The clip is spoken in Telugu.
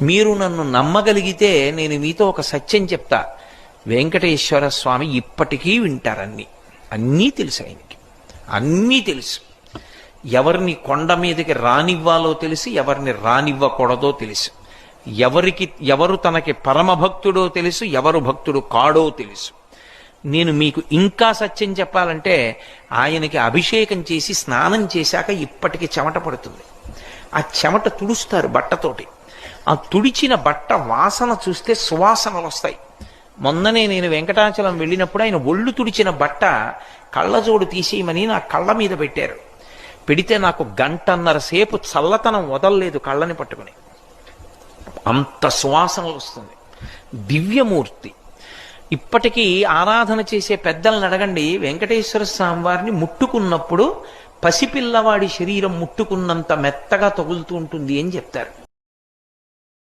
మీరు నన్ను నమ్మగలిగితే నేను మీతో ఒక సత్యం చెప్తా. వెంకటేశ్వర స్వామి ఇప్పటికీ వింటారన్నీ. అన్నీ తెలుసు ఆయనకి, అన్నీ తెలుసు. ఎవరిని కొండ మీదకి రానివ్వాలో తెలిసి, ఎవరిని రానివ్వకూడదో తెలుసు. ఎవరు తనకి పరమభక్తుడో తెలుసు, ఎవరు భక్తుడు కాడో తెలుసు. నేను మీకు ఇంకా సత్యం చెప్పాలంటే, ఆయనకి అభిషేకం చేసి స్నానం చేశాక ఇప్పటికి చెమట పడుతుంది. ఆ చెమట తుడుస్తారు బట్టతోటి. ఆ తుడిచిన బట్ట వాసన చూస్తే సువాసనలు వస్తాయి. మొన్ననే నేను వెంకటాచలం వెళ్ళినప్పుడు ఆయన ఒళ్ళు తుడిచిన బట్ట కళ్ళజోడు తీసేయమని నా కళ్ళ మీద పెట్టారు. పెడితే నాకు 1.5 గంట సేపు చల్లతనం వదలలేదు కళ్ళని పట్టుకుని. అంత సువాసనలు వస్తుంది. దివ్యమూర్తి. ఇప్పటికీ ఆరాధన చేసే పెద్దలను అడగండి, వెంకటేశ్వర స్వామి వారిని ముట్టుకున్నప్పుడు పసిపిల్లవాడి శరీరం ముట్టుకున్నంత మెత్తగా తగులుతూ ఉంటుంది అని చెప్తారు.